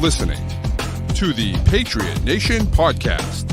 listening to the Patriot Nation Podcast.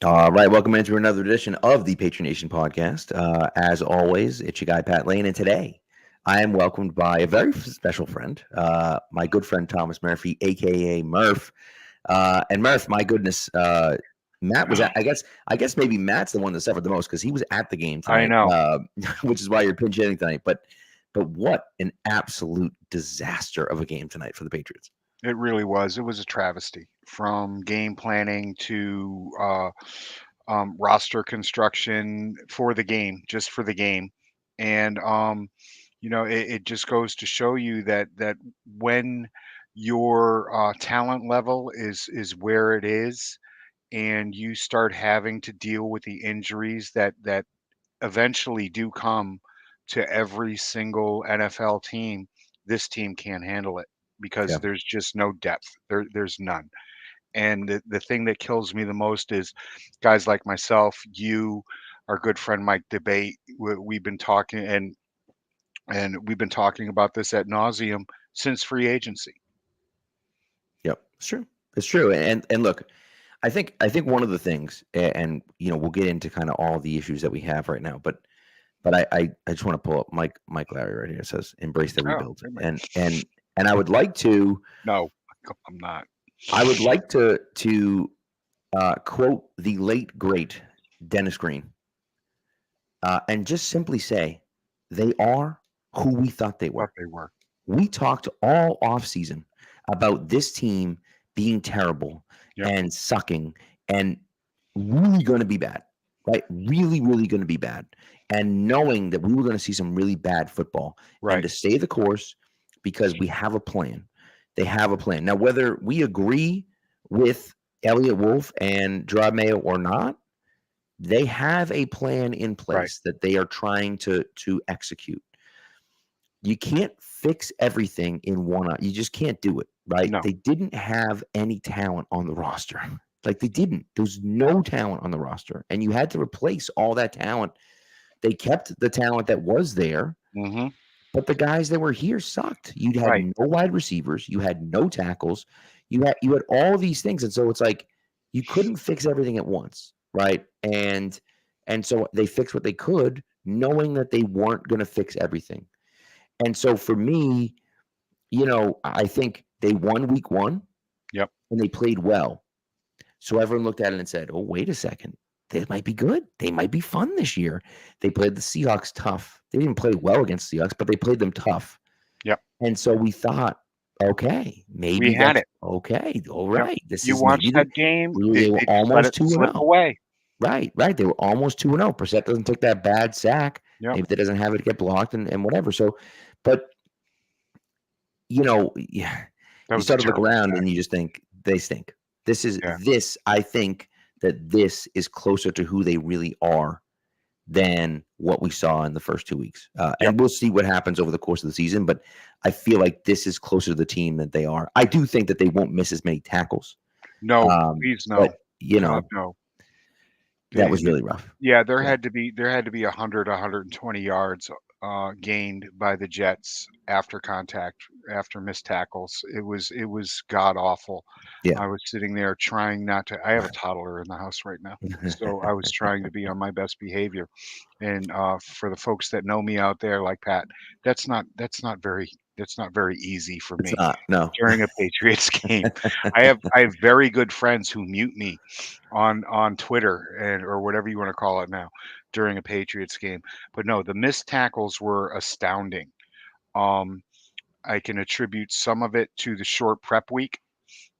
All right, welcome into another edition of the Patriot Nation Podcast. As always, it's your guy, Pat Lane, and today I am welcomed by a very special friend, my good friend Thomas Murphy, a.k.a. Murph. And Murph, my goodness, Matt was I guess maybe Matt's the one that suffered the most because he was at the game tonight. I know. Which is why you're pinch hitting tonight. But what an absolute disaster of a game tonight for the Patriots. It really was. It was a travesty from game planning to roster construction for the game, just for the game. And, it just goes to show you that when your talent level is where it is and you start having to deal with the injuries that eventually do come to every single NFL team, this team can't handle it. Because Yeah. there's just no depth. There's none. And the thing that kills me the most is guys like myself, you, our good friend Mike Debate. We've been talking and we've been talking about this ad nauseum since free agency. Yep, it's true. It's true. And look, I think one of the things, and we'll get into kind of all the issues that we have right now, but I just want to pull up Mike Larry right here. It says embrace the rebuild. And I would like to. No, I'm not. I would like to quote the late great Dennis Green, and just simply say they are who we thought they were. What they were. We talked all offseason about this team being terrible and sucking and really going to be bad, right? Really, really going to be bad, and knowing that we were going to see some really bad football, right? And to stay the course. Because we have a plan. They have a plan. Now, whether we agree with Elliott Wolf and Gerard Maye or not, they have a plan in place that they are trying to execute. You can't fix everything in one eye. You just can't do it, right? No. They didn't have any talent on the roster. Like they didn't. There's no talent on the roster. And you had to replace all that talent. They kept the talent that was there. Mm-hmm. But the guys that were here sucked. You had no wide receivers. You had no tackles. You had all these things. And so it's like you couldn't fix everything at once, right? And so they fixed what they could, knowing that they weren't going to fix everything. And so for me, I think they won week 1. Yep. And they played well. So everyone looked at it and said, oh, wait a second. They might be good. They might be fun this year. They played the Seahawks tough. They didn't play well against the Seahawks, but they played them tough. Yep. And so we thought, okay, maybe we had it. Okay, all right. Yep. You watched that game. They were almost 2-0 away. Right. They were almost 2-0. Brissett doesn't take that bad sack. Yep. Maybe that doesn't have it get blocked and whatever. So, but you start to look around and you just think they stink. This. I think that this is closer to who they really are than what we saw in the first 2 weeks. And we'll see what happens over the course of the season, but I feel like this is closer to the team that they are. I do think that they won't miss as many tackles. No, please no. But, no. That was really rough. Yeah, there had to be 100, 120 yards gained by the Jets after contact, after missed tackles. It was god awful. Yeah. I was sitting there trying not to. I have a toddler in the house right now, so I was trying to be on my best behavior. And for the folks that know me out there, like Pat, that's not very easy for me. It's not, no. During a Patriots game. I have very good friends who mute me on Twitter or whatever you want to call it now during a Patriots game. But no, the missed tackles were astounding. I can attribute some of it to the short prep week,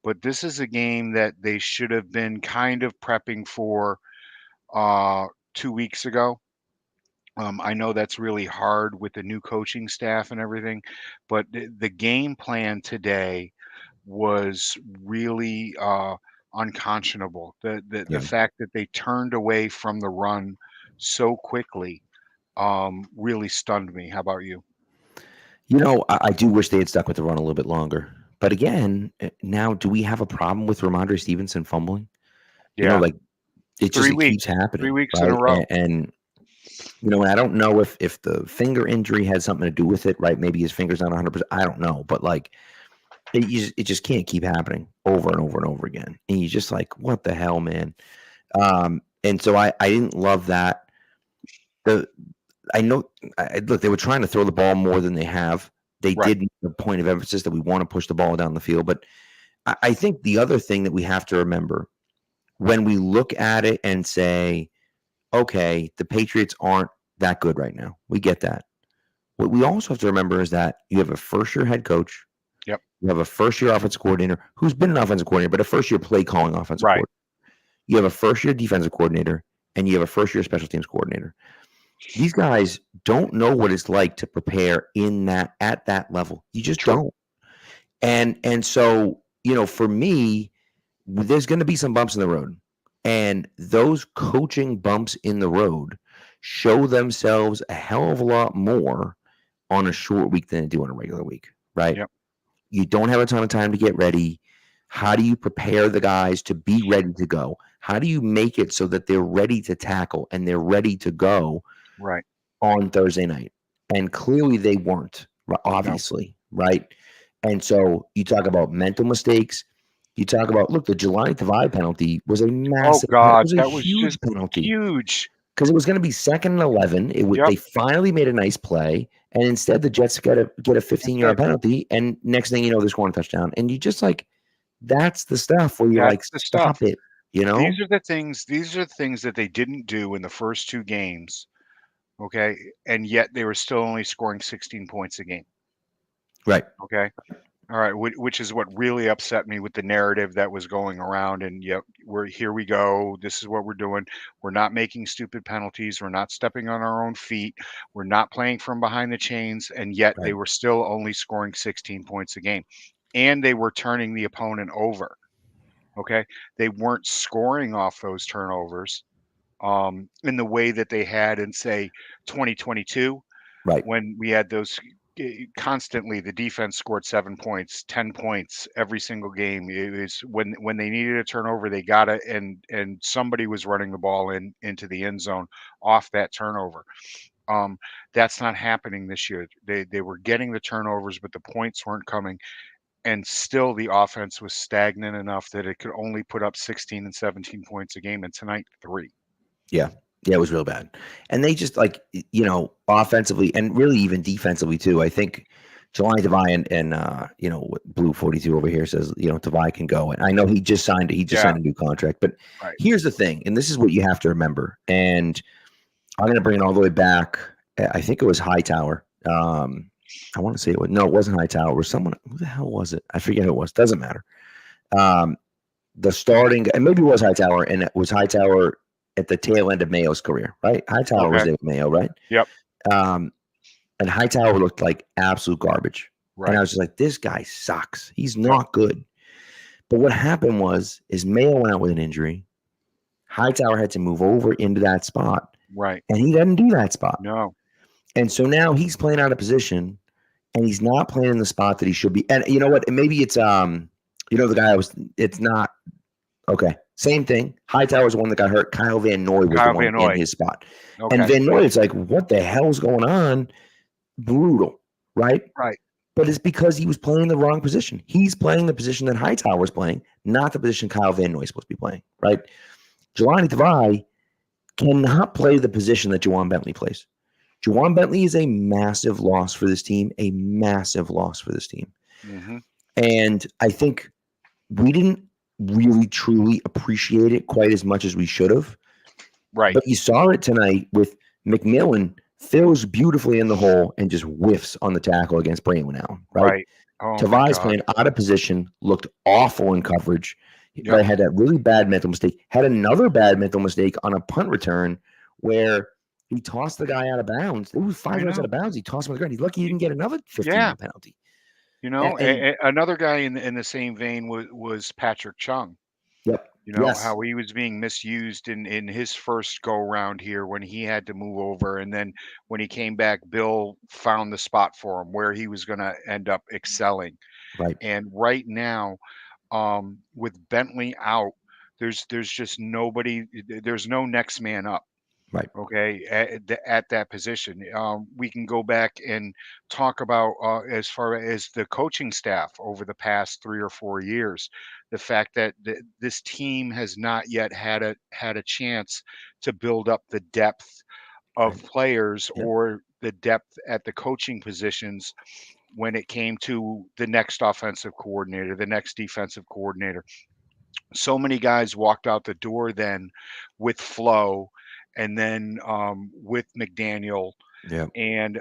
but this is a game that they should have been kind of prepping for 2 weeks ago. I know that's really hard with the new coaching staff and everything, but the game plan today was really unconscionable. The fact that they turned away from the run so quickly really stunned me. How about you? I do wish they had stuck with the run a little bit longer. But again, now do we have a problem with Ramondre Stevenson fumbling? Yeah, Like it keeps 3 happening, weeks in a right? row. And and I don't know if the finger injury had something to do with it, right? Maybe his finger's not 100%. I don't know, but like it just can't keep happening over and over and over again. And you just like, what the hell, man? And so I didn't love that. I know. Look, they were trying to throw the ball more than they have. They Right. did make a point of emphasis that we want to push the ball down the field. But I think the other thing that we have to remember when we look at it and say, okay, the Patriots aren't that good right now. We get that. What we also have to remember is that you have a first-year head coach. Yep. You have a first-year offensive coordinator who's been an offensive coordinator, but a first-year play-calling offensive Right. coordinator. You have a first-year defensive coordinator, and you have a first-year special teams coordinator. These guys don't know what it's like to prepare at that level. You just True. don't. And so, for me, there's going to be some bumps in the road. And those coaching bumps in the road show themselves a hell of a lot more on a short week than they do on a regular week, right? Yep. You don't have a ton of time to get ready. How do you prepare the guys to be ready to go? How do you make it so that they're ready to tackle and they're ready to go Right. on Thursday night? And clearly they weren't, obviously, right? And so you talk about mental mistakes. You talk about, look, the Jelani Tavai penalty was a Oh massive, it God, was a that was huge just penalty huge. because it was going to be 2nd and 11. Yep. They finally made a nice play, and instead the Jets get a 15-yard penalty, and next thing you know, they're scoring a touchdown. And you just like, that's the stuff where you're like, That's the stop stuff. it, These are the things. These are the things that they didn't do in the first 2 games. Okay, and yet they were still only scoring 16 points a game. Right. Okay. All right, which is what really upset me with the narrative that was going around. And yep, here we go. This is what we're doing. We're not making stupid penalties. We're not stepping on our own feet. We're not playing from behind the chains. And yet they Right. were still only scoring 16 points a game, and they were turning the opponent over. Okay, they weren't scoring off those turnovers in the way that they had in, say, 2022, Right. when we had those constantly. The defense scored 7 points, 10 points every single game. It was when they needed a turnover, they got it, and somebody was running the ball into the end zone off that turnover. That's not happening this year. They were getting the turnovers, but the points weren't coming. And still the offense was stagnant enough that it could only put up 16 and 17 points a game, and tonight 3. Yeah. Yeah, it was real bad. And they just like, offensively and really even defensively too. I think Jelani Tavai and Blue 42 over here says, Tavai can go. And I know he just signed a new contract. But Right. here's the thing, and this is what you have to remember. And I'm going to bring it all the way back. I think it was Hightower. I want to say it wasn't Hightower. It was someone. Who the hell was it? I forget who it was. Doesn't matter. The starting, and maybe it was Hightower, and it was Hightower at the tail end of Mayo's career, right? Hightower was Okay. there with Mayo, right? Yep. And Hightower looked like absolute garbage. And I Right. was just like, this guy sucks. He's not good. But what happened is Mayo went out with an injury. Hightower had to move over into that spot, Right. and he doesn't do that spot. No. And so now he's playing out of position, and he's not playing in the spot that he should be. And you know what? Maybe it's the guy it's not okay. Same thing. Hightower was the one that got hurt. Kyle Van Noy was the one in his spot. Okay. And Van Noy, it's like, what the hell's going on? Brutal, right? Right. But it's because he was playing the wrong position. He's playing the position that Hightower was playing, not the position Kyle Van Noy is supposed to be playing, right? Jelani Tavai cannot play the position that Juwan Bentley plays. Juwan Bentley is a massive loss for this team, Mm-hmm. And I think we didn't really truly appreciate it quite as much as we should have. Right. But you saw it tonight with McMillan throws beautifully in the hole and just whiffs on the tackle against Braylon Allen. Right. Oh, Tavai's playing out of position, looked awful in coverage. Yep. Had that really bad mental mistake. Had another bad mental mistake on a punt return where he tossed the guy out of bounds. It was 5 yards out of bounds. He tossed him on the ground. He's lucky he didn't get another 15-yard penalty. Another guy in the same vein was Patrick Chung. Yep. You know, Yes. how he was being misused in his first go round here when he had to move over, and then when he came back, Bill found the spot for him where he was gonna end up excelling. Right. And right now, with Bentley out, there's just nobody. There's no next man up. Right. Okay, at that position, we can go back and talk about as far as the coaching staff over the past 3 or 4 years, the fact that this team has not yet had a chance to build up the depth of Right. players Yep. or the depth at the coaching positions when it came to the next offensive coordinator, the next defensive coordinator. So many guys walked out the door then with Flo and then with McDaniel, Yep. and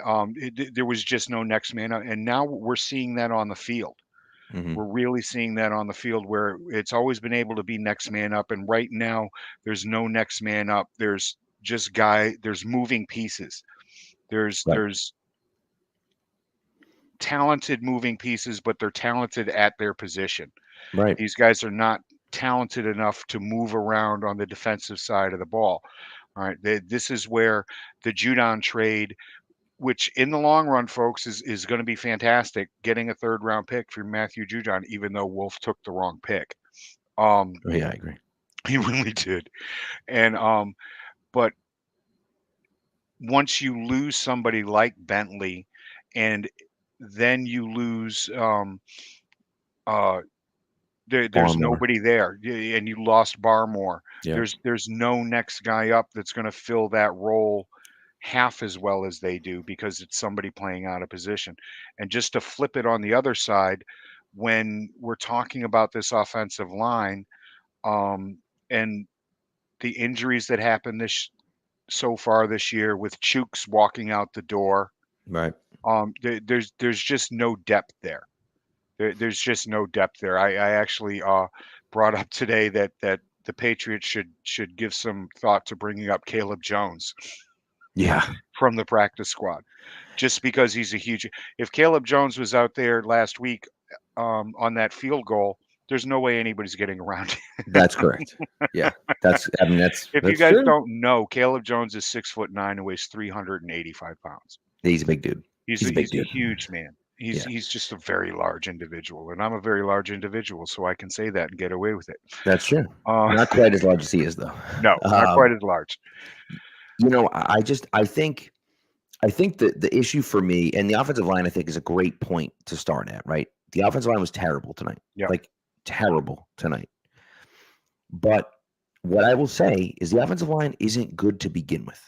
there was just no next man up. And now we're seeing that on the field. Hmm. We're really seeing that on the field where it's always been able to be next man up. And right now, there's no next man up. There's just there's moving pieces. Right. There's talented moving pieces, but they're talented at their position. Right. These guys are not talented enough to move around on the defensive side of the ball. All right. This is where the Judon trade, which in the long run, folks, is going to be fantastic, getting a third round pick for Matthew Judon, even though Wolf took the wrong pick. Yeah, I agree. He really did. And but once you lose somebody like Bentley, and then you lose uh there's Barmore. nobody there, and you lost Barmore. Yeah. There's no next guy up that's going to fill that role half as well as they do because it's somebody playing out of position. And just to flip it on the other side, when we're talking about this offensive line, and the injuries that happened this so far this year with Chooks walking out the door, Right. there's just no depth there. There's just no depth there. I actually brought up today that the Patriots should give some thought to bringing up Caleb Jones Yeah. from the practice squad, just because he's a huge. If Caleb Jones was out there last week on that field goal, there's no way anybody's getting around. That's correct. Yeah. I mean, If you that's guys true. don't know, Caleb Jones is 6'9" and weighs 385 pounds. He's a big dude. He's a big He's a dude. huge man. Yeah. He's just a very large individual, and I'm a very large individual, so I can say that and get away with it. That's true. Uh, Not quite as large as he is, though. no, not quite as large. I think that the issue for me and the offensive line, I think, is a great point to start at, right? The offensive line was terrible tonight. Yeah. Like terrible tonight. But what I will say is the offensive line isn't good to begin with.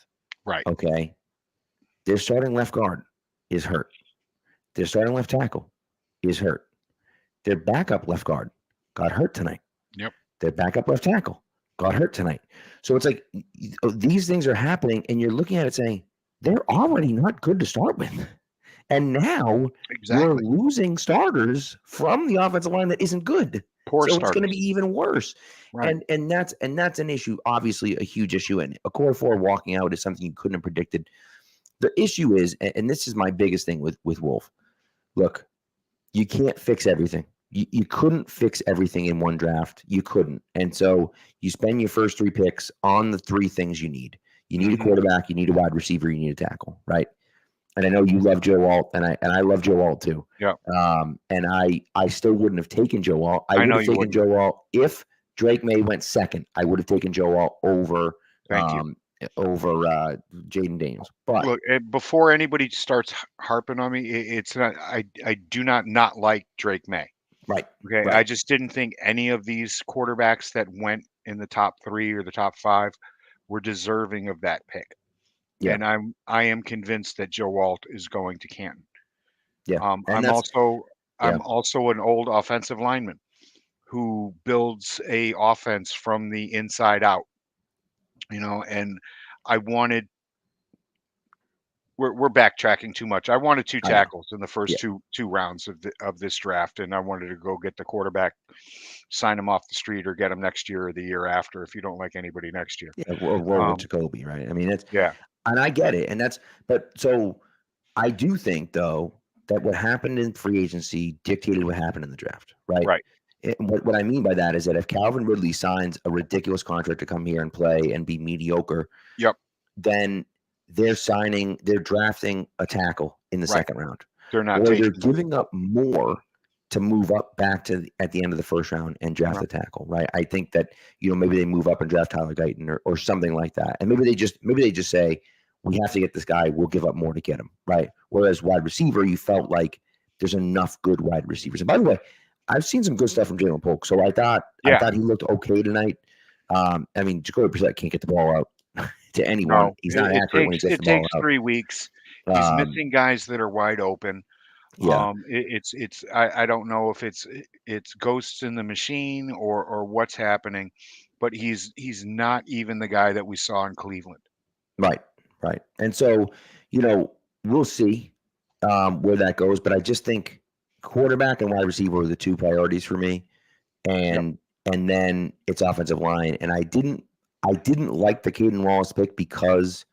Right. Okay. Their starting left guard is hurt. Their starting left tackle is hurt. Their backup left guard got hurt tonight. Yep. Their backup left tackle got hurt tonight. So it's like these things are happening, and you're looking at it saying, they're already not good to start with. And now you're losing starters from the offensive line that isn't good. Poor so starters. It's going to be even worse. Right. And that's an issue, obviously a huge issue. And a core four walking out is something you couldn't have predicted. The issue is, and this is my biggest thing with Wolf. Look, you can't fix everything. You couldn't fix everything in one draft. You couldn't. And so you spend your first 3 picks on the 3 things you need. You need a quarterback, you need a wide receiver, you need a tackle, right? And I know you love Joe Alt, and I love Joe Alt too. Yeah. And I still wouldn't have taken Joe Alt. I would have taken Joe Alt if Drake Maye went second. I would have taken Joe Alt over Jaden Daniels. But look, before anybody starts harping on me, it's not. I do not like Drake Maye. Right. Okay. Right. I just didn't think any of these quarterbacks that went in the top 3 or the top 5 were deserving of that pick. Yeah. And I am convinced that Joe Alt is going to Canton. Yeah. I'm also an old offensive lineman who builds a offense from the inside out. And I wanted. We're backtracking too much. I wanted 2 tackles in the first two rounds of this draft, and I wanted to go get the quarterback, sign him off the street, or get him next year or the year after if you don't like anybody next year. Yeah, or roll with Jacoby, right? I mean, it's and I get it, so I do think though that what happened in free agency dictated what happened in the draft, right? Right. what I mean by that is that if Calvin Ridley signs a ridiculous contract to come here and play and be mediocre, Yep. then they're drafting a tackle in the second round. They're not or taking they're giving up more to move up back to at the end of the first round and draft a tackle, right? I think that, maybe they move up and draft Tyler Guyton or something like that. And maybe they just say, we have to get this guy. We'll give up more to get him, right? Whereas wide receiver, you felt like there's enough good wide receivers. And by the way, I've seen some good stuff from Jalen Polk. So I thought he looked okay tonight. I mean, Jacoby Brissett can't get the ball out to anyone. No, He's not accurate when he gets the ball out. It takes 3 weeks. He's missing guys that are wide open. Yeah. I don't know if it's ghosts in the machine or what's happening, but he's not even the guy that we saw in Cleveland. Right. And so, we'll see where that goes. But I just think quarterback and wide receiver are the two priorities for me. And then it's offensive line. And I didn't like the Caden Wallace pick because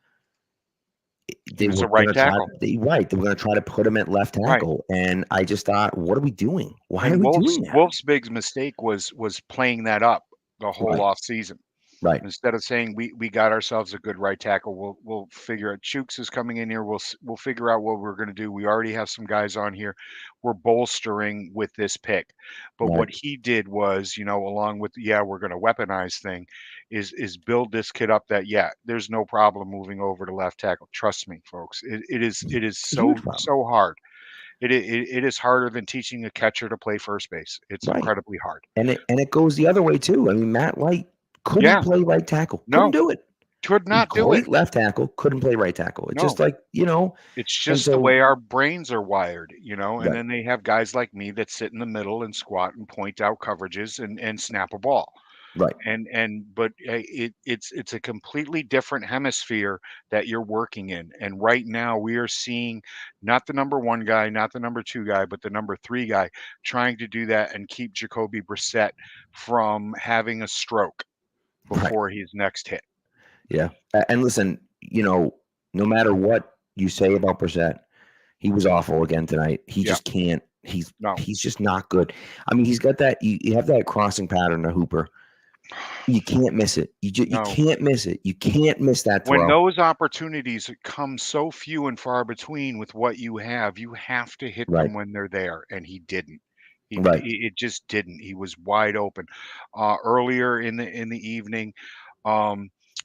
they were going to tackle. They were going to try to put him at left tackle, and I just thought, what are we doing? Why are we doing that? Wolf's big mistake was playing that up the whole off season. Right. Instead of saying we got ourselves a good right tackle, we'll figure out. Chooks is coming in here. We'll figure out what we're going to do. We already have some guys on here. We're bolstering with this pick. But what he did was, along with we're going to weaponize thing, is build this kid up that there's no problem moving over to left tackle. Trust me, folks. It is so hard. It is harder than teaching a catcher to play first base. It's incredibly hard. And it goes the other way too. I mean, Matt White couldn't play right tackle. Couldn't do it. Could not do it. Left tackle, couldn't play right tackle. It's just like, It's just the way our brains are wired, and then they have guys like me that sit in the middle and squat and point out coverages and snap a ball. Right. But it's a completely different hemisphere that you're working in. And right now we are seeing not the number 1 guy, not the number 2 guy, but the number 3 guy trying to do that and keep Jacoby Brissett from having a stroke before his next hit. Yeah. And listen, no matter what you say about Brissett, he was awful again tonight. He just can't. He's just not good. I mean, he's got that. You have that crossing pattern to Hooper. You can't miss it. You can't miss it. You can't miss that throw. When those opportunities come so few and far between with what you have to hit them when they're there, and he didn't. It just didn't. He was wide open. Earlier in the evening,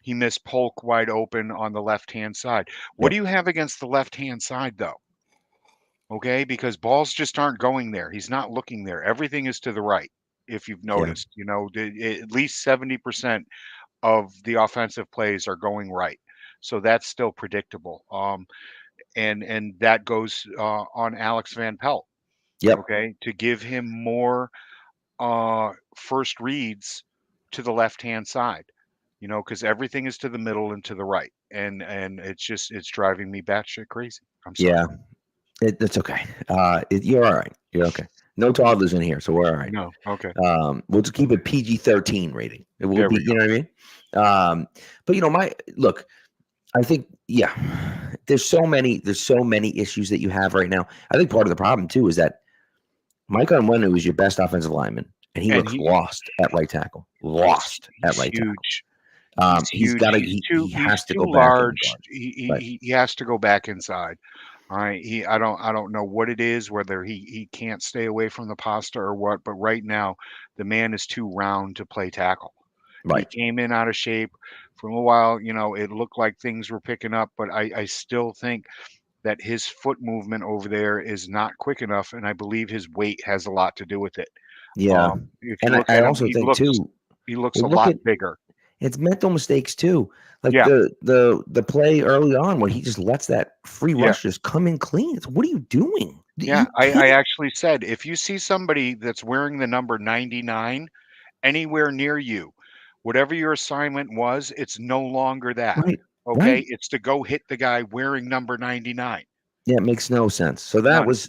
he missed Polk wide open on the left-hand side. What do you have against the left-hand side, though? Okay, because balls just aren't going there. He's not looking there. Everything is to the right. If you've noticed, at least 70% of the offensive plays are going right. So that's still predictable. And that goes on Alex Van Pelt. Yep. Okay, to give him more first reads to the left-hand side, because everything is to the middle and to the right. And it's driving me batshit crazy. I'm sorry. Yeah. It's okay. You're all right. You're okay. No toddlers in here, so we're all right. No, okay. We'll just keep it PG-13 rating. It will be, you know what I mean? But I think, there's so many issues that you have right now. I think part of the problem too is that Mike Onwenu is your best offensive lineman, and he looks lost at right tackle. Lost at right tackle. He has to go back. He has to go back inside. All right. I don't know what it is, whether he can't stay away from the pasta or what, but right now the man is too round to play tackle. Right. He came in out of shape for a little while. It looked like things were picking up, but I still think that his foot movement over there is not quick enough, and I believe his weight has a lot to do with it. Yeah. And I also think too, he looks a lot bigger. It's mental mistakes too. Like the play early on where he just lets that free rush just come in clean. What are you doing? I actually said, if you see somebody that's wearing the number 99 anywhere near you, whatever your assignment was, it's no longer that. Right. Okay. Right. It's to go hit the guy wearing number 99. Yeah, it makes no sense. So that was,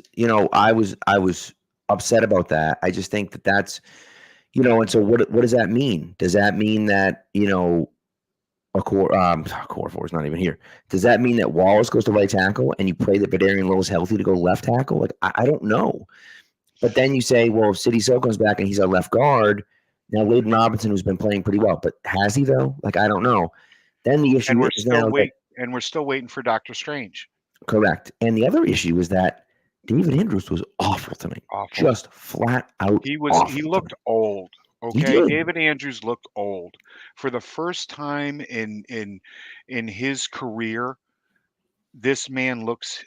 I was upset about that. I just think that's, and so what does that mean? Does that mean that, core four is not even here. Does that mean that Wallace goes to right tackle and you pray that Badarian Lowe is healthy to go left tackle? Like, I don't know. But then you say, well, if City So comes back and he's our left guard, now Layden Robinson, who's been playing pretty well, but has he though? Like, I don't know. Then the issue is now that, and we're still waiting for Doctor Strange. correct. And the other issue is that David Andrews was awful tonight. Awful. Just flat out. He looked tonight. old. He Okay, did. David Andrews looked old for the first time in his career. This man looks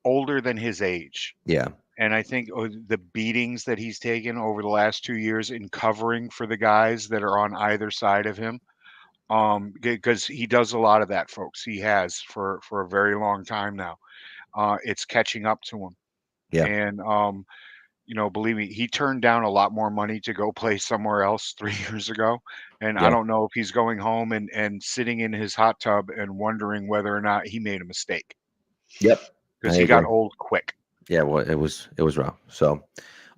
older than his age. Yeah. And I think the beatings that he's taken over the last 2 years in covering for the guys that are on either side of him, because he does a lot of that, folks. He has for a very long time now. It's catching up to him. Yeah. And believe me, he turned down a lot more money to go play somewhere else 3 years ago. And I don't know if he's going home and sitting in his hot tub and wondering whether or not he made a mistake. Yep. Because he got old quick. Yeah, well, it was rough. So,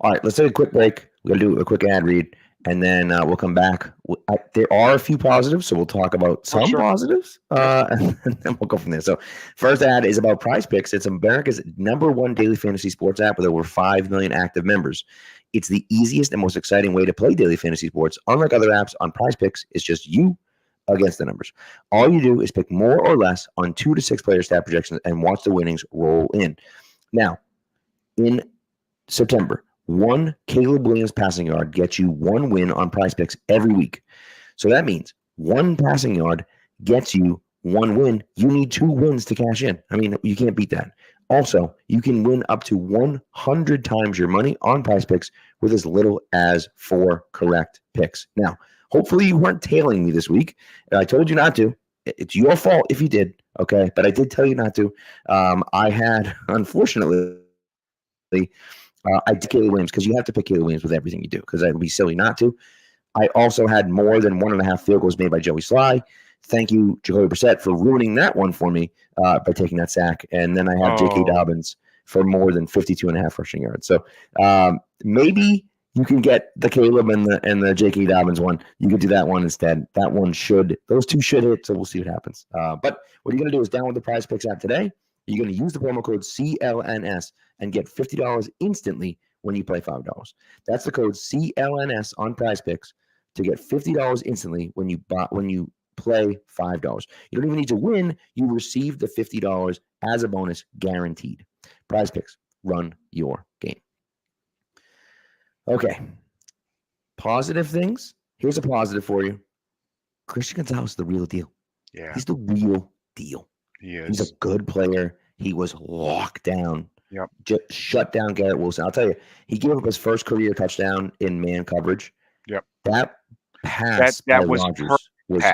all right, let's take a quick break. We're gonna do a quick ad read, and then we'll come back. There are a few positives, so we'll talk about some positives, and then we'll go from there. So, first ad is about Prize Picks. It's America's #1 daily fantasy sports app with over 5 million active members. It's the easiest and most exciting way to play daily fantasy sports. Unlike other apps, on Prize Picks, it's just you against the numbers. All you do is pick more or less on 2 to 6 player stat projections and watch the winnings roll in. Now, in September, one Caleb Williams passing yard gets you 1 win on Prize Picks every week. So that means 1 passing yard gets you 1 win. You need 2 wins to cash in. I mean, you can't beat that. Also, you can win up to 100 times your money on Prize Picks with as little as 4 correct picks. Now, hopefully you weren't tailing me this week. I told you not to. It's your fault if you did, okay? But I did tell you not to. I had, unfortunately, I did Caleb Williams because you have to pick Caleb Williams with everything you do because it would be silly not to. I also had more than 1.5 field goals made by Joey Sly. Thank you, Jacoby Brissett, for ruining that one for me by taking that sack. And then I have J.K. Dobbins for more than 52.5 rushing yards. So maybe you can get the Caleb and the J.K. Dobbins one. You could do that one instead. Those 2 should hit, so we'll see what happens. But what you're going to do is download the Prize Picks app today. You're going to use the promo code CLNS and get $50 instantly when you play $5. That's the code CLNS on Prize Picks to get $50 instantly when you play $5. You don't even need to win. You receive the $50 as a bonus guaranteed. Prize Picks, run your game. Okay. Positive things. Here's a positive for you. Christian Gonzalez is the real deal. Yeah. He's the real deal. He is. He's a good player. He was locked down. Yep. Just shut down Garrett Wilson. I'll tell you, he gave up his first career touchdown in man coverage. Yep. That pass that by was Rodgers was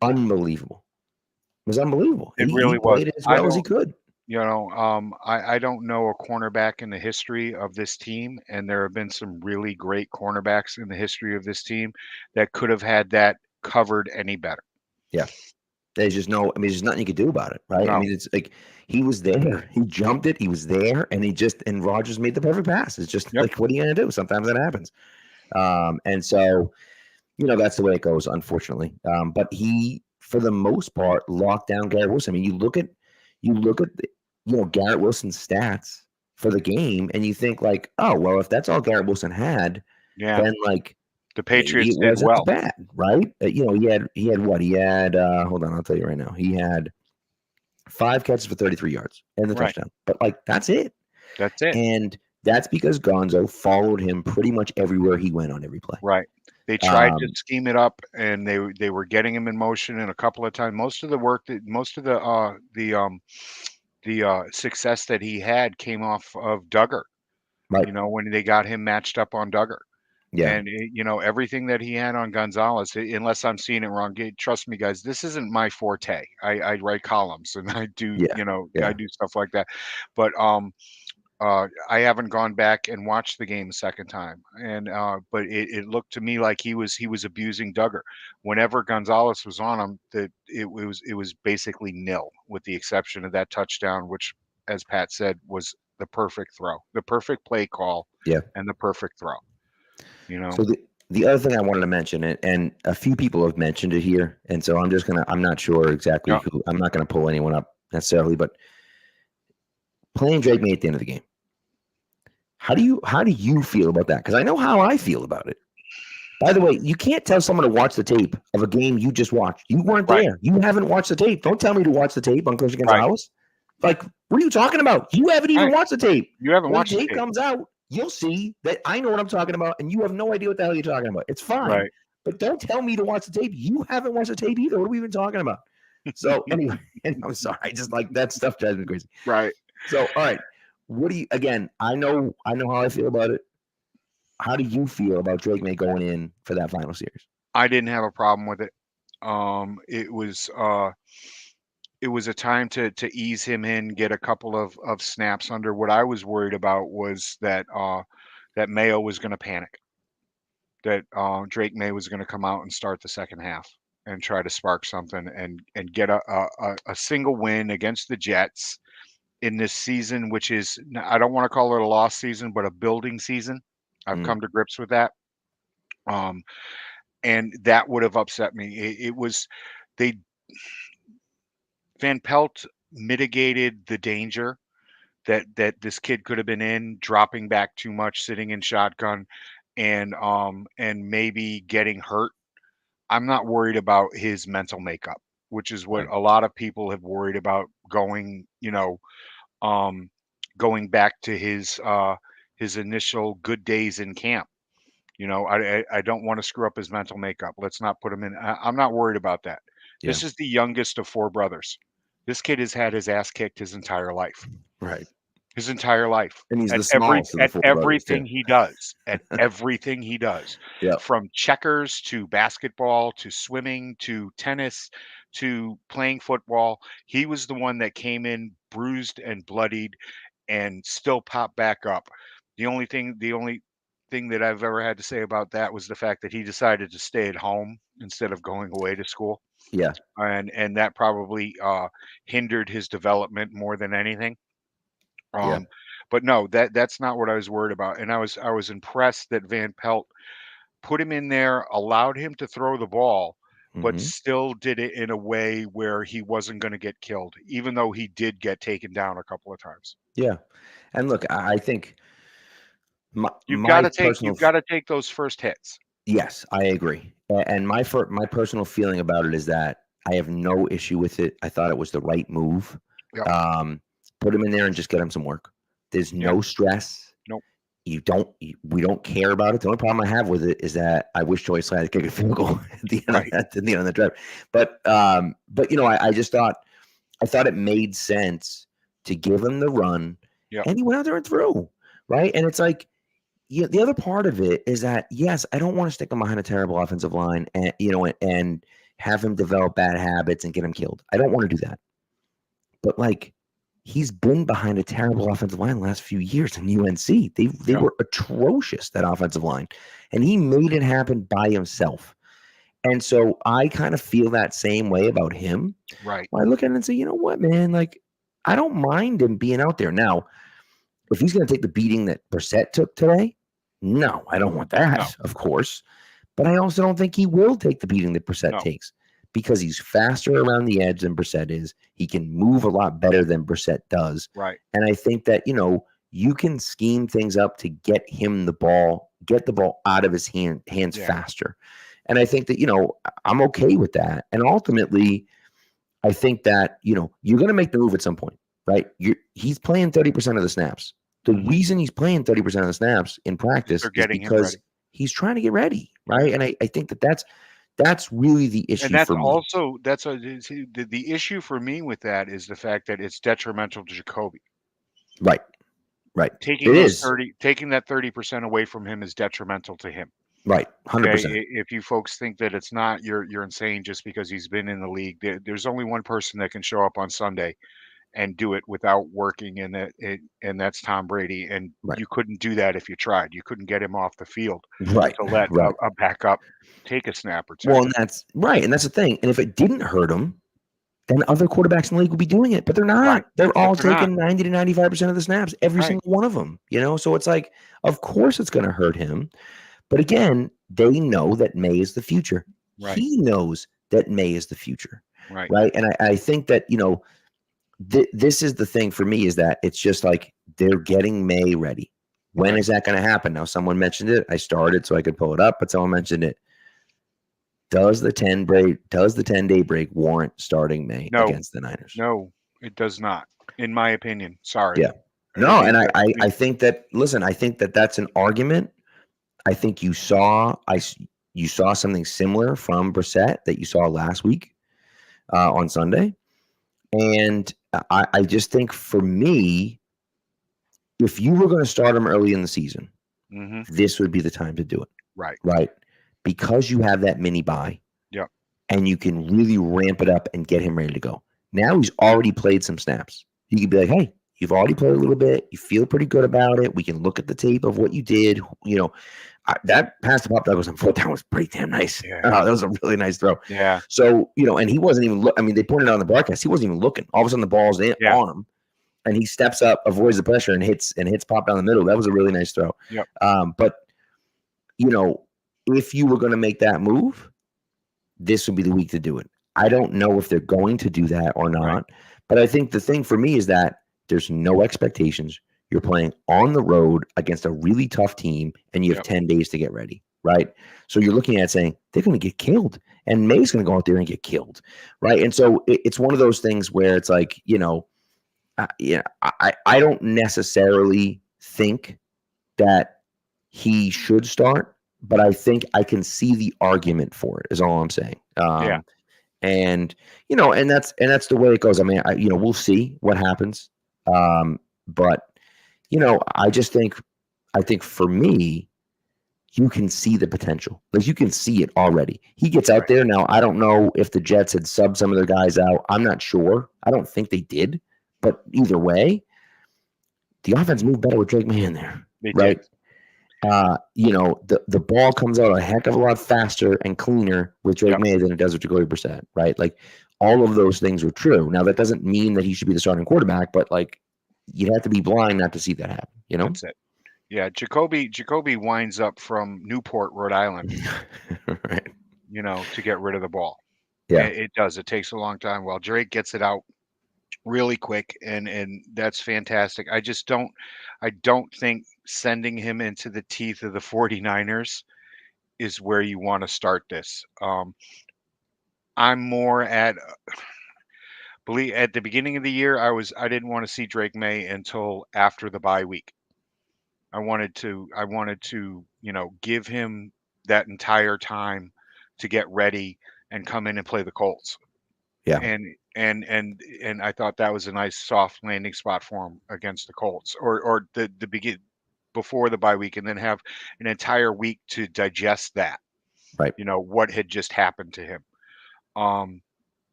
unbelievable. It was unbelievable. It he really played was. As well as he could. I don't know a cornerback in the history of this team, and there have been some really great cornerbacks in the history of this team that could have had that covered any better. Yeah. There's just there's nothing you could do about it, right? No. I mean, it's like he was there, he jumped it, he was there, and Rodgers made the perfect pass. It's just like, what are you gonna do? Sometimes that happens. And so, that's the way it goes, unfortunately. But he, for the most part, locked down Garrett Wilson. I mean, you look at Garrett Wilson's stats for the game, and you think like, oh well, if that's all Garrett Wilson had, then like the Patriots did well. Bad, right? He had what? He had hold on, I'll tell you right now. He had 5 catches for 33 yards and the touchdown. But like that's it. That's it. And that's because Gonzo followed him pretty much everywhere he went on every play. Right. They tried to scheme it up, and they were getting him in motion, and a couple of times, most of the success that he had came off of Duggar. Right. When they got him matched up on Duggar. Yeah. And everything that he had on Gonzalez, unless I'm seeing it wrong, trust me, guys, this isn't my forte. I write columns and I do, I do stuff like that. But I haven't gone back and watched the game a second time, and but it looked to me like he was abusing Duggar. Whenever Gonzalez was on him, it was basically nil, with the exception of that touchdown, which, as Pat said, was the perfect throw, the perfect play call, and the perfect throw. So the other thing I wanted to mention, and a few people have mentioned it here, and so I'm not sure exactly who. I'm not gonna pull anyone up necessarily, but playing Drake Maye at the end of the game. How do you feel about that? Because I know how I feel about it. By the way, you can't tell someone to watch the tape of a game you just watched. You weren't there. You haven't watched the tape. Don't tell me to watch the tape on Christian Gonzalez. Like, what are you talking about? You haven't even watched the tape. You haven't when watched the tape comes out, you'll see that I know what I'm talking about, and you have no idea what the hell you're talking about. It's fine. Right. But don't tell me to watch the tape. You haven't watched the tape either. What are we even talking about? So anyway, and I'm sorry. I just like that stuff drives me crazy. Right. So, all right. What do you, again, I know how I feel about it. How do you feel about Drake Maye going in for that final series? I didn't have a problem with it. It was a time to ease him in, get a couple of snaps under. What I was worried about was that that Mayo was going to panic, that Drake Maye was going to come out and start the second half and try to spark something and get a single win against the Jets in this season, which is, I don't want to call it a lost season, but a building season. I've come to grips with that. And that would have upset me. It was, Van Pelt mitigated the danger that this kid could have been in, dropping back too much, sitting in shotgun, and maybe getting hurt. I'm not worried about his mental makeup, which is what a lot of people have worried about going back to his initial good days in camp. I don't want to screw up his mental makeup. Let's not put him in. I'm not worried about that. Yeah. This is the youngest of 4 brothers. This kid has had his ass kicked his entire life. Right. His entire life. And he's the smallest of the 4 everything brothers, he does. At everything he does. Yeah. From checkers to basketball to swimming to tennis to playing football. He was the one that came in bruised and bloodied and still popped back up. The only thing that I've ever had to say about that was the fact that he decided to stay at home instead of going away to school. Yeah. And that probably hindered his development more than anything. Yeah. But no, that's not what I was worried about. And I was impressed that Van Pelt put him in there, allowed him to throw the ball, but still did it in a way where he wasn't going to get killed, even though he did get taken down a couple of times. Yeah. And look, I think you've got to take those first hits. Yes, I agree. And my personal feeling about it is that I have no issue with it. I thought it was the right move. Yep. Put him in there and just get him some work. There's no stress. Nope. We don't care about it. The only problem I have with it is that I wish Joyce had to kick a field goal at the end of the drive. But I just thought it made sense to give him the run. Yep. And he went out there and threw. Right. And it's like, the other part of it is that, yes, I don't want to stick him behind a terrible offensive line and and have him develop bad habits and get him killed. I don't want to do that. But like, he's been behind a terrible offensive line the last few years in UNC. They were atrocious, that offensive line, and he made it happen by himself. And so I kind of feel that same way about him. Right. I look at it and say, you know what, man, like, I don't mind him being out there. Now, if he's going to take the beating that Brissett took today, no, I don't want that, of course. But I also don't think he will take the beating that Brissett takes, because he's faster around the edge than Brissett is. He can move a lot better than Brissett does. Right. And I think that, you can scheme things up to get him the ball, get the ball out of his hands faster. And I think that, I'm okay with that. And ultimately, I think that, you're going to make the move at some point, right? He's playing 30% of the snaps. The reason he's playing 30% of the snaps in practice is because he's trying to get ready, right? And I think that's really the issue. And that's for me. also the issue for me with that is the fact that it's detrimental to Jacoby. Right. Taking that 30% away from him is detrimental to him. Right. 100%. Okay? If you folks think that it's not, you're insane just because he's been in the league. There's only one person that can show up on Sunday and do it without working, and that's Tom Brady. And you couldn't do that if you tried. You couldn't get him off the field to let a backup take a snap or two. Well, and that's right. And that's the thing. And if it didn't hurt him, then other quarterbacks in the league would be doing it. But they're not. Right. They're all taking 90 to 95% of the snaps, every single one of them. So it's like, of course it's going to hurt him. But again, they know that Maye is the future. Right. He knows that Maye is the future. Right. And I think that, this is the thing for me, is that it's just like they're getting Maye ready. When is that going to happen? Now, someone mentioned it. I started so I could pull it up, but someone mentioned it. Does the 10-day break warrant starting Maye against the Niners? No, it does not, in my opinion. Sorry. Yeah. No, and I think that, listen, I think that that's an argument. I think you saw something similar from Brissett that you saw last week on Sunday. And I just think for me, if you were going to start him early in the season, this would be the time to do it. Right. Because you have that mini bye. Yep. And you can really ramp it up and get him ready to go. Now he's already played some snaps. You could be like, hey, you've already played a little bit. You feel pretty good about it. We can look at the tape of what you did. That pass to Pop Douglas on fourth down was pretty damn nice. Yeah. That was a really nice throw. Yeah. So, and he wasn't even I mean, they pointed out on the broadcast, he wasn't even looking. All of a sudden the ball's on him. And he steps up, avoids the pressure, and hits Pop down the middle. That was a really nice throw. Yep. But if you were going to make that move, this would be the week to do it. I don't know if they're going to do that or not. Right. But I think the thing for me is that there's no expectations. You're playing on the road against a really tough team, and you have 10 days to get ready, right? So you're looking at saying they're going to get killed, and Maye's going to go out there and get killed, right? And so it's one of those things where it's like, I don't necessarily think that he should start, but I think I can see the argument for it, is all I'm saying. And and that's the way it goes. I mean, we'll see what happens. But I think for me, you can see the potential. Like, you can see it already. He gets out there now. I don't know if the Jets had subbed some of their guys out. I'm not sure. I don't think they did. But either way, the offense moved better with Drake Maye in there. They right? did. The ball comes out a heck of a lot faster and cleaner with Drake Maye than it does with Jacoby Brissett, right? Like, all of those things were true. Now, that doesn't mean that he should be the starting quarterback, but like, you'd have to be blind not to see that happen, That's it. Yeah, Jacoby winds up from Newport, Rhode Island, right? To get rid of the ball. Yeah, it does. It takes a long time. Well, Drake gets it out really quick, and that's fantastic. I don't think sending him into the teeth of the 49ers is where you want to start this. I'm more at the beginning of the year, I didn't want to see Drake Maye until after the bye week. I wanted to give him that entire time to get ready and come in and play the Colts. Yeah. And I thought that was a nice soft landing spot for him against the Colts, or the before the bye week, and then have an entire week to digest that. Right. What had just happened to him.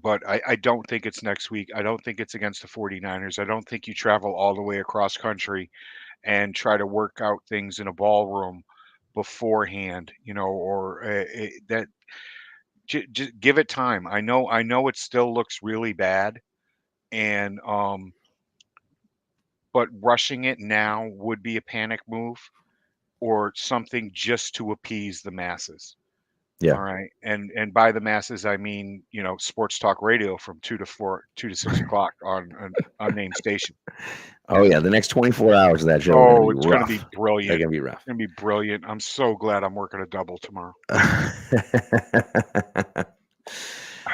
But I don't think it's next week. I don't think it's against the 49ers. I don't think you travel all the way across country and try to work out things in a ballroom beforehand, that just give it time. I know it still looks really bad, and but rushing it now would be a panic move or something just to appease the masses. Yeah. All right. And by the masses, I mean, sports talk radio from 2 to 6 o'clock on an unnamed station. Oh, yeah. The next 24 hours of that show. Oh, it's going to be brilliant. They're going to be rough. It's going to be brilliant. I'm so glad I'm working a double tomorrow.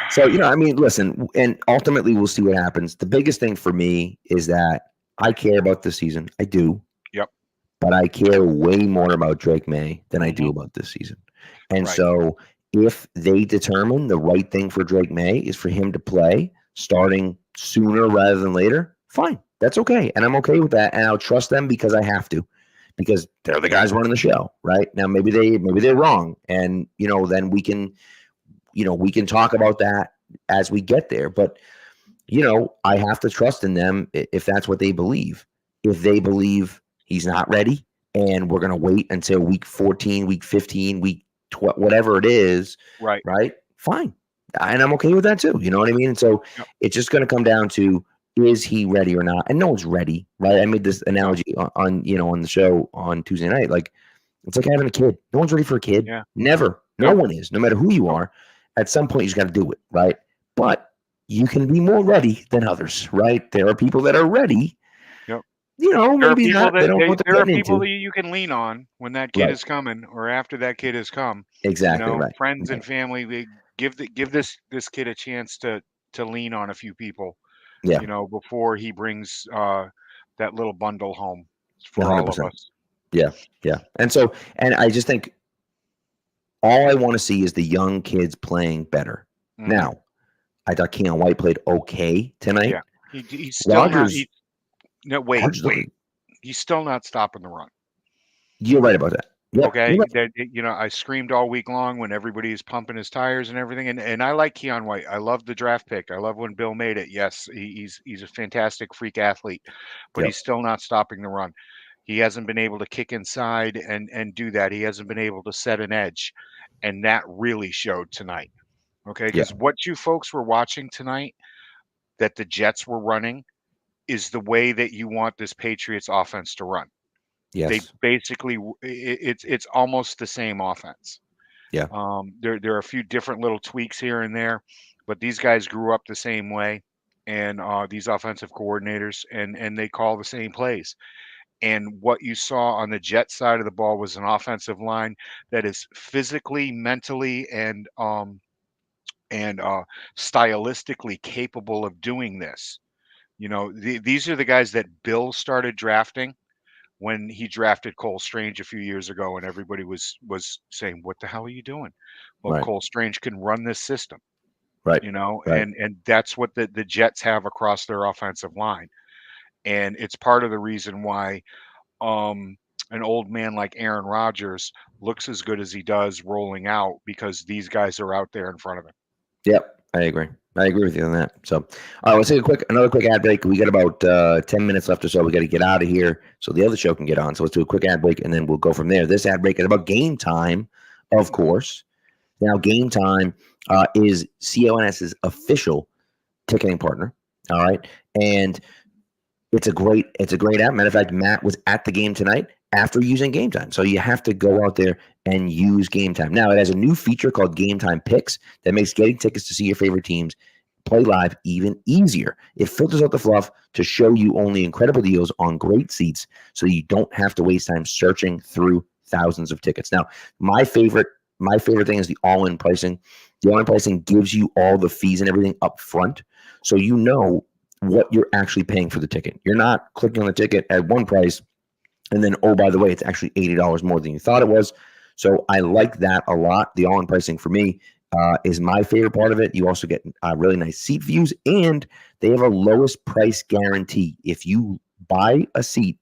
So, I mean, listen, and ultimately we'll see what happens. The biggest thing for me is that I care about this season. I do. Yep. But I care way more about Drake Maye than I do about this season. And so if they determine the right thing for Drake Maye is for him to play starting sooner rather than later, fine. That's okay. And I'm okay with that. And I'll trust them because I have to, because they're the guys running the show, right? Now, maybe they're wrong. And, then we can talk about that as we get there. But, I have to trust in them if that's what they believe. If they believe he's not ready and we're going to wait until week 14, week 15, week whatever it is, right? Fine. And I'm okay with that too. You know what I mean? And so it's just going to come down to, is he ready or not? And no one's ready, right? I made this analogy on the show on Tuesday night. Like, it's like having a kid. No one's ready for a kid. Yeah. Never. No one is. No matter who you are, at some point you just got to do it, right? But you can be more ready than others, right? There are people that are ready. Yep. maybe not. They don't know what there they're are getting people into. that you can lean on when that kid Right. is coming or after that kid has come. Exactly. Right. Friends Right. and family, they give this kid a chance to lean on a few people, Yeah. before he brings that little bundle home for all of 100%. us. Yeah. Yeah. And I just think all I want to see is the young kids playing better. Mhm. Now, I thought Keon White played okay tonight. Yeah. He's still not Rodgers, no, wait. Rodgers looked. He's still not stopping the run. You're right about that. Yep. You're Okay, right. that I screamed all week long when everybody is pumping his tires and everything, and I like Keon White. I love the draft pick. I love when Bill made it. Yes, he's a fantastic freak athlete, but he's Yep. still not stopping the run. He hasn't been able to kick inside and do that. He hasn't been able to set an edge, and that really showed tonight. Okay, Yeah. because what you folks were watching tonight that the Jets were running is the way that you want this Patriots offense to run. They Yes. basically it's almost the same offense. Yeah. There are a few different little tweaks here and there, but these guys grew up the same way, and these offensive coordinators, and they call the same plays. And what you saw on the Jet side of the ball was an offensive line that is physically, mentally, and stylistically capable of doing this. These are the guys that Bill started drafting when he drafted Cole Strange a few years ago, and everybody was saying, "What the hell are you doing?" Well, Right. Cole Strange can run this system, Right. Right. and that's what the Jets have across their offensive line, and it's part of the reason why um, an old man like Aaron Rodgers looks as good as he does rolling out because these guys are out there in front of him. Yep. I agree. I agree with you on that. So, all right, let's take another quick ad break. We got about 10 minutes left or so. We got to get out of here so the other show can get on. So let's do a quick ad break and then we'll go from there. This ad break is about Game Time, of course. Now, Game Time is CONS's official ticketing partner. All right, and it's a great app. Matter of fact, Matt was at the game tonight after using Game Time. So you have to go out there and use Game Time. Now, it has a new feature called Game Time Picks that makes getting tickets to see your favorite teams play live even easier. It filters out the fluff to show you only incredible deals on great seats so you don't have to waste time searching through thousands of tickets. Now, my favorite thing is the all-in pricing. The all-in pricing gives you all the fees and everything up front, so you know what you're actually paying for the ticket. You're not clicking on the ticket at one price and then, oh, by the way, it's actually $80 more than you thought it was. So I like that a lot. The all-in pricing for me is my favorite part of it. You also get really nice seat views, and they have a lowest price guarantee. If you buy a seat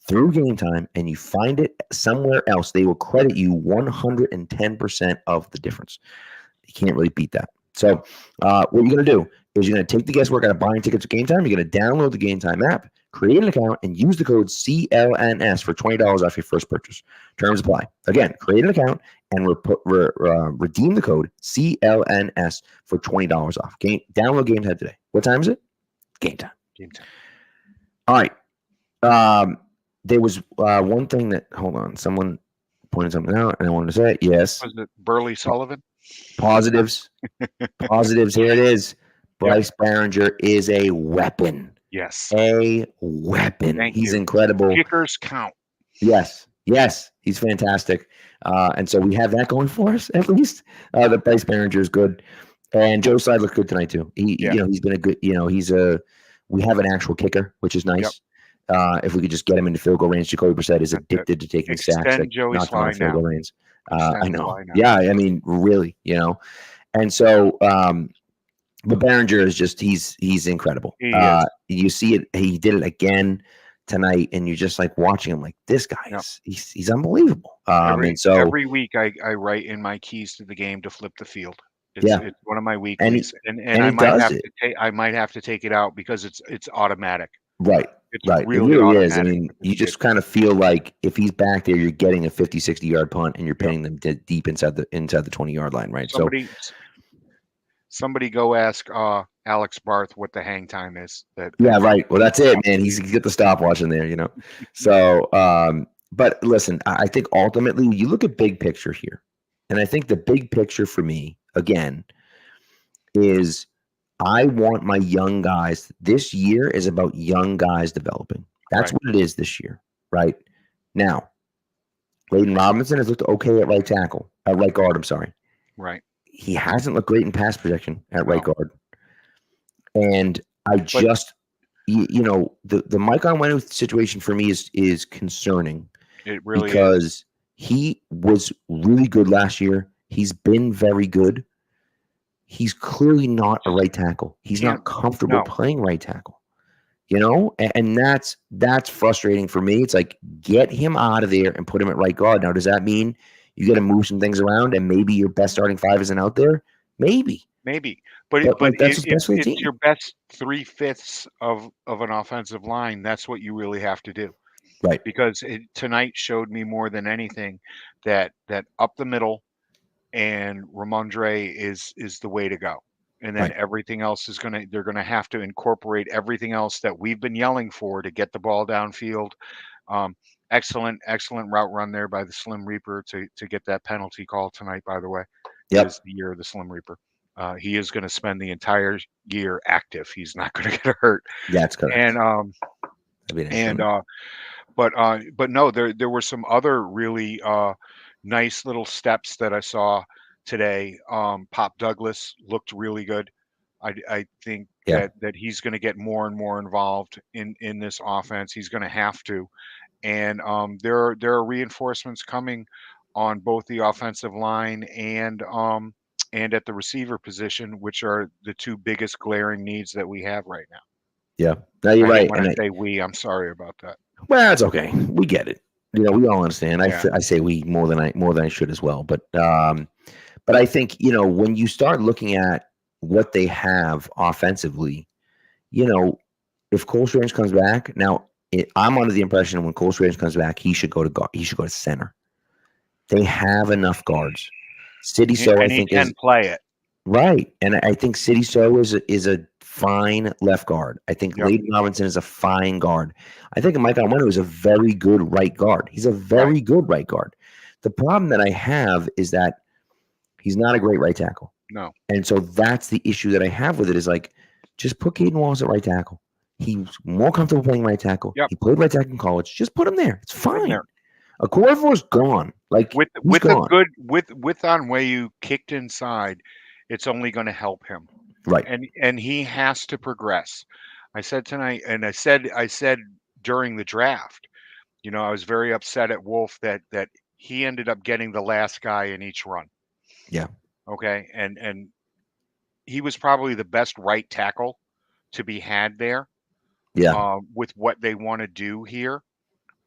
through Game Time and you find it somewhere else, they will credit you 110% of the difference. You can't really beat that. So what you're going to do is you're going to take the guesswork out of buying tickets at Game Time. You're going to download the Game Time app, create an account, and use the code CLNS for $20 off your first purchase. Terms apply. Again, create an account and redeem the code CLNS for $20 off. Download Game Time today. What time is it? Game Time. Game Time. All right. There was one thing that, hold on, someone pointed something out, and I wanted to say it. Yes. Was it Burley Sullivan? Positives. Here it is. Bryce Behringer is a weapon. Yes. A weapon. He's incredible. Kickers count. Yes. He's fantastic. And so we have that going for us, at least. The Bryce Behringer is good. And Joe Slide looked good tonight, too. He's been a good, we have an actual kicker, which is nice. Yep. If we could just get him into field goal range, Jacoby Brissett is addicted to taking sacks. Like, Joey's fly field goal range. I know. Now. Yeah, I mean, really, And so, but Behringer is just, he's incredible. You see it, he did it again tonight, and you're just like watching him like, this guy he's unbelievable. And so every week I write in my keys to the game to flip the field. It's one of my weeklies, and I might have to take it out because it's automatic. Right. It's right. Really it really is. I mean, you just kind of feel like if he's back there, you're getting a 50, 60-yard punt, and you're pinning them deep inside the 20-yard line, right? Somebody go ask Alex Barth what the hang time is. Right. Well, that's it, man. He's get the stopwatch in there, So, but listen, I think ultimately you look at big picture here, and I think the big picture for me again is I want my young guys. This year is about young guys developing. That's what it is this year, right? Now, Clayton Robinson has looked okay at right guard, I'm sorry. Right. He hasn't looked great in pass protection at right No. guard. And I just, the Mike Onwenu situation for me is concerning. It really because he was really good last year. He's been very good. He's clearly not a right tackle. He's not comfortable playing right tackle. And that's frustrating for me. It's like, get him out of there and put him at right guard. Now, does that mean you got to move some things around and maybe your best starting five isn't out there? Maybe. But that's if it's your best 3/5 of an offensive line, that's what you really have to do. Right. Because tonight showed me more than anything that up the middle and Ramondre is the way to go. And then everything else is they're gonna have to incorporate everything else that we've been yelling for to get the ball downfield. Excellent route run there by the Slim Reaper to get that penalty call tonight, by the way. Yep. It is the year of the Slim Reaper. He is going to spend the entire year active. He's not going to get hurt. That's correct. But no, there were some other really nice little steps that I saw today. Pop Douglas looked really good. I think that he's going to get more and more involved in this offense. He's going to have to. And there are reinforcements coming on both the offensive line and at the receiver position, which are the two biggest glaring needs that we have right now. Yeah, no, you're right. When I say we, I'm sorry about that. Well, it's okay. We get it. We all understand. I say we more than I should as well. But I think when you start looking at what they have offensively, if Cole Strange comes back now. I'm under the impression when Cole Strange comes back, he should go to guard. He should go to center. They have enough guards. City So I think can play it right, and I think City So is a fine left guard. I think Leighton Robinson is a fine guard. I think Mike Onwenu is a very good right guard. He's a very good right guard. The problem that I have is that he's not a great right tackle. No, and so that's the issue that I have with it. Is like, just put Caden Wallace at right tackle. He's more comfortable playing right tackle. Yep. He played right tackle in college. Just put him there. It's fine. Okorafor's gone. Like with gone. with Onwenu kicked inside, it's only going to help him. Right. And he has to progress. I said tonight, and I said during the draft, I was very upset at Wolf that he ended up getting the last guy in each run. Yeah. Okay. And he was probably the best right tackle to be had there. Yeah. With what they want to do here.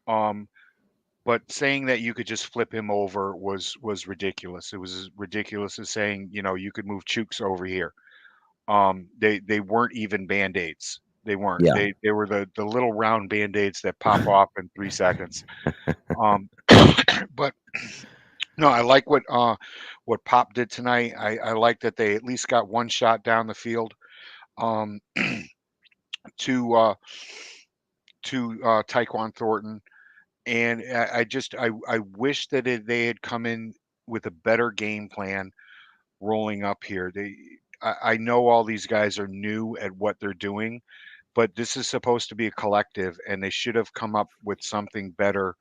But saying that you could just flip him over was ridiculous. It was as ridiculous as saying, you could move Chooks over here. They weren't even Band-Aids. They weren't. Yeah. They were the little round Band-Aids that pop off in 3 seconds. But no, I like what Pop did tonight. I like that they at least got one shot down the field. To Tyquan Thornton, and I wish that they had come in with a better game plan rolling up here. I know all these guys are new at what they're doing, but this is supposed to be a collective, and they should have come up with something better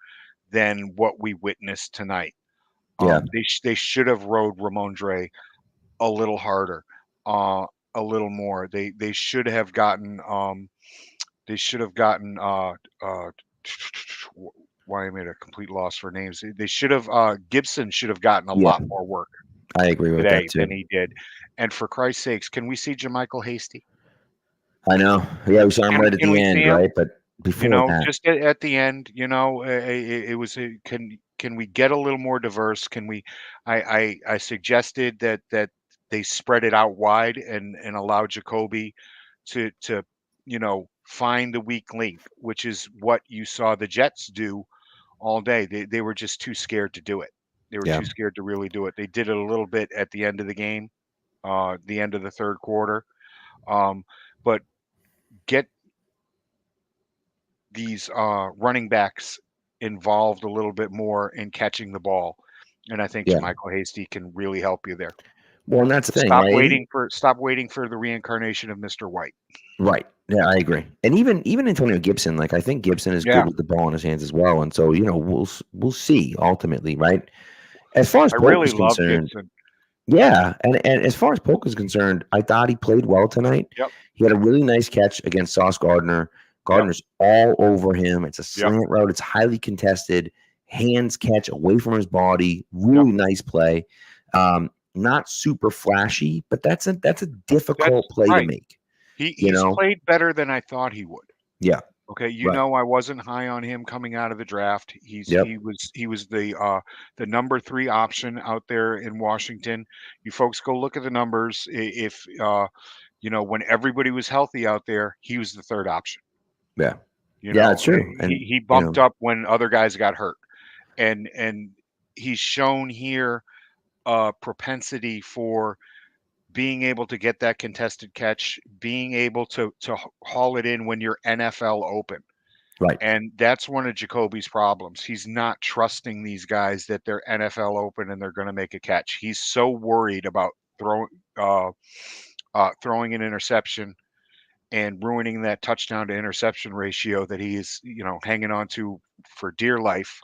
than what we witnessed tonight. Yeah. They should have rode Ramondre a little harder, a little more. They should have gotten why I made a complete loss for names. They should have Gibson should have gotten a lot more work. I agree with today that too. than he did. And for Christ's sakes, can we see JaMychal Hasty? I know. Yeah, we saw him right at the end, right? But before that, just at the end, it was can we get a little more diverse? Can we? I suggested that they spread it out wide and allow Jacoby to find the weak link, which is what you saw the Jets do all day. They were just too scared to do it. They were too scared to really do it. They did it a little bit at the end of the game, the end of the third quarter. But get these running backs involved a little bit more in catching the ball. And I think JaMychal Hasty can really help you there. Well, and that's the thing, Stop right? waiting for the reincarnation of Mr. White. Right. Yeah, I agree. And even Antonio Gibson, like I think Gibson is good with the ball in his hands as well. And so, we'll see ultimately, right? As far as I Polk really is love concerned, Gibson. yeah. And as far as Polk is concerned, I thought he played well tonight. Yep. He had a really nice catch against Sauce Gardner. Gardner's all over him. It's a slant route. It's highly contested. Hands catch away from his body. Really nice play. Not super flashy, but that's a difficult play to make. He's played better than I thought he would. Yeah. Okay, Right. I wasn't high on him coming out of the draft. He was the number 3 option out there in Washington. You folks go look at the numbers. If when everybody was healthy out there, he was the 3rd option. Yeah. Yeah, it's true. And he bumped up when other guys got hurt, and he's shown here a propensity for being able to get that contested catch, being able to haul it in when you're NFL open. Right. And that's one of Jacoby's problems. He's not trusting these guys that they're NFL open and they're going to make a catch. He's so worried about throwing an interception and ruining that touchdown to interception ratio that he is, hanging on to for dear life.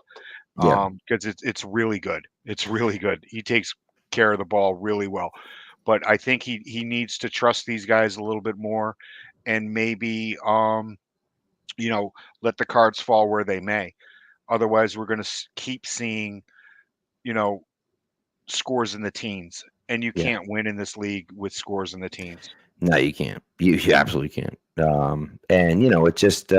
Because it's really good. It's really good. He takes care of the ball really well. But I think he needs to trust these guys a little bit more, and maybe let the cards fall where they may. Otherwise, we're going to keep seeing scores in the teens, and you can't win in this league with scores in the teens. No, you can't. You absolutely can't. And it just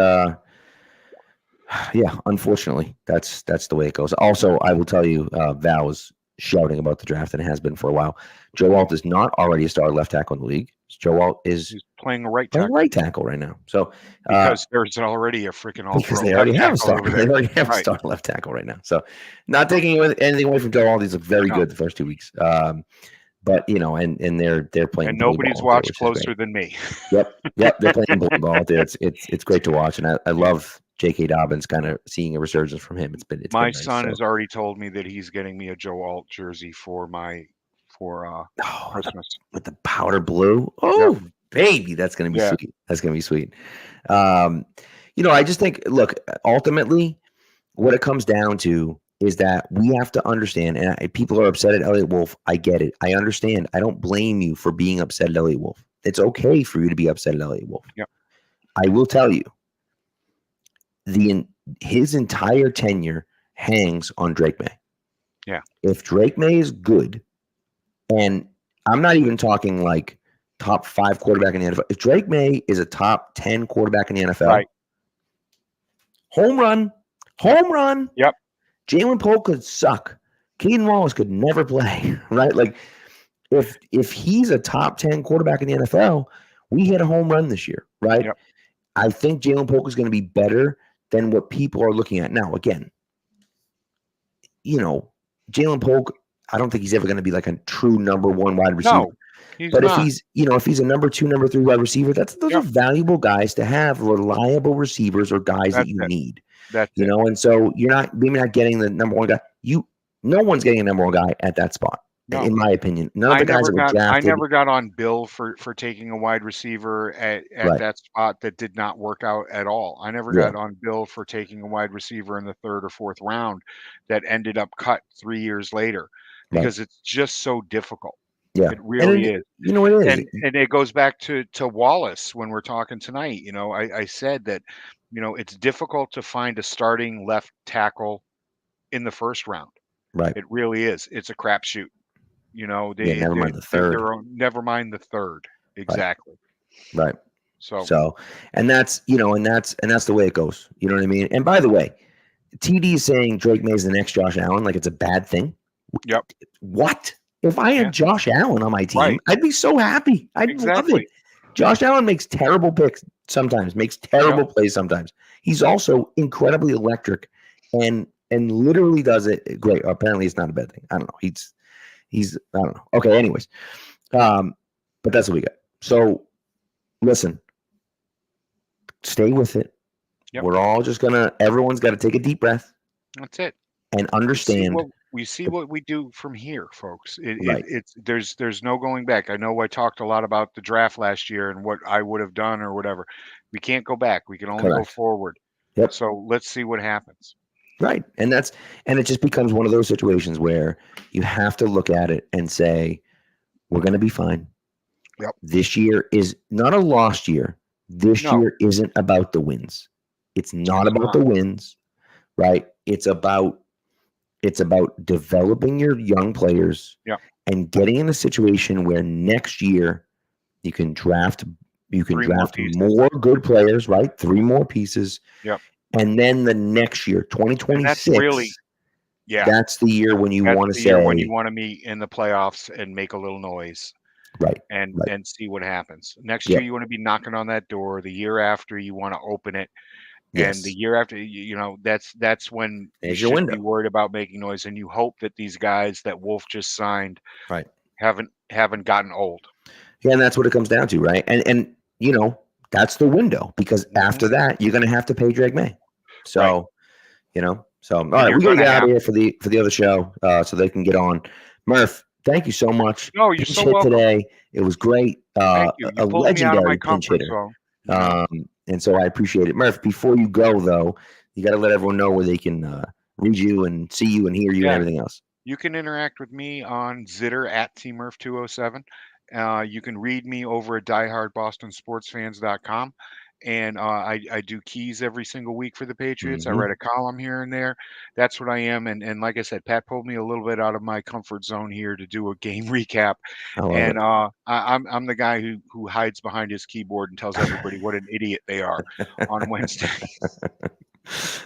unfortunately, that's the way it goes. Also, I will tell you, Val was shouting about the draft and has been for a while. Joe Alt is not already a star left tackle in the league. Joe Alt is playing a right tackle right now. So because there's already a freaking all because they already have a star. They already have a star left tackle right now. So not taking anything away from Joe Alt. He's looked very good the first 2 weeks. But and they're playing. And nobody's watched closer than me. Yep, they're playing bully ball out there. It's great to watch, and I love J.K. Dobbins kind of seeing a resurgence from him. It's been my nice, son has already told me that he's getting me a Joe Alt jersey for Christmas with the powder blue. Oh, baby, that's gonna be sweet. That's gonna be sweet. I just think, look, ultimately, what it comes down to is that we have to understand, and people are upset at Elliott Wolf. I get it. I understand. I don't blame you for being upset at Elliott Wolf. It's okay for you to be upset at Elliott Wolf. Yep. I will tell you, his entire tenure hangs on Drake Maye. Yeah. If Drake Maye is good, and I'm not even talking like top 5 quarterback in the NFL. If Drake Maye is a top 10 quarterback in the NFL, right. Home run. Yep. Jalen Polk could suck. Caden Wallace could never play, right? Like, if he's a top 10 quarterback in the NFL, we hit a home run this year, right? Yep. I think Jalen Polk is going to be better than what people are looking at. Now, again, Jalen Polk, I don't think he's ever going to be like a true number 1 wide receiver. No, he's but not. if he's a number 2, number 3 wide receiver, those are valuable guys to have, reliable receivers or guys that you need. And so you're maybe not getting the number 1 guy. No one's getting a number 1 guy at that spot, in my opinion. None of the guys that were drafted. I never got on Bill for taking a wide receiver at that spot that did not work out at all. I never got on Bill for taking a wide receiver in the 3rd or 4th round that ended up cut 3 years later because it's just so difficult. Yeah, it really is. It is. And it goes back to Wallace when we're talking tonight. I said that, it's difficult to find a starting left tackle in the 1st round. Right. It really is. It's a crapshoot. Never mind the 3rd. Never mind the 3rd. Exactly. Right. So and that's the way it goes. You know what I mean? And by the way, TD is saying Drake Maye is the next Josh Allen, like it's a bad thing. Yep. What? If I had Josh Allen on my team, I'd be so happy. I'd love it. Josh Allen makes terrible picks sometimes, makes terrible plays sometimes. He's also incredibly electric and literally does it great. Apparently it's not a bad thing. I don't know. He's I don't know. Okay, anyways. But that's what we got. So listen, stay with it. Yep. We're all just everyone's got to take a deep breath. That's it. And understand we see what we do from here, folks. Right. There's no going back. I know I talked a lot about the draft last year and what I would have done or whatever. We can't go back. We can only go Correct. forward. Yep. So let's see what happens. Right. And it just becomes one of those situations where you have to look at it and say, we're going to be fine. Yep. This year is not a lost year. This No. year isn't about the wins. It's not about the wins, right? It's about developing your young players and getting in a situation where next year you can draft more good players, right? 3 more pieces. Yep. And then the next year, 2026, that's really, that's the year when you want to say, when you want to meet in the playoffs and make a little noise, right? And see what happens. Next year, you want to be knocking on that door. The year after, you want to open it, and the year after, that's when you should be worried about making noise. And you hope that these guys that Wolf just signed, right, haven't gotten old. Yeah, and that's what it comes down to, right? And that's the window, because after that you're going to have to pay Drake Maye. So, all right, we got to get out of here for the other show so they can get on. Murph, thank you so much. No, you're so welcome. Today. It was great. Thank you. You A legendary pinch hitter. And so I appreciate it. Murph, before you go, though, you got to let everyone know where they can read you and see you and hear you and everything else. You can interact with me on Zitter at TMurph207. You can read me over at diehardbostonsportsfans.com. And I do keys every single week for the Patriots. I write a column here and there. That's what I am. And like I said, Pat pulled me a little bit out of my comfort zone here to do a game recap. And I'm the guy who hides behind his keyboard and tells everybody what an idiot they are on Wednesday.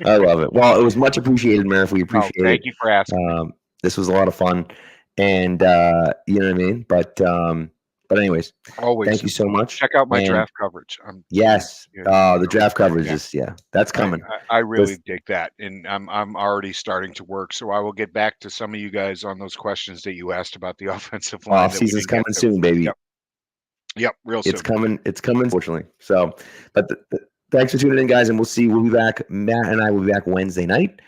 I love it. Well, it was much appreciated, Murph. We appreciate it. Thank you for asking. This was a lot of fun. And you know what I mean? But anyways, always thank you so much. Check out my draft coverage. The draft coverage is that's coming. I really dig that, and I'm already starting to work. So I will get back to some of you guys on those questions that you asked about the offensive line. Off season's coming soon, baby. Yep, real soon. It's coming, unfortunately. So, but thanks for tuning in, guys, and we'll be back. Matt and I will be back Wednesday night,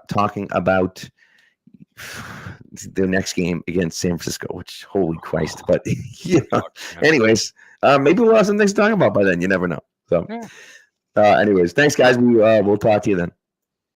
talking about the next game against San Francisco, which holy Christ. But anyways, maybe we'll have some things to talk about by then. You never know. So anyways, thanks guys. We'll talk to you then.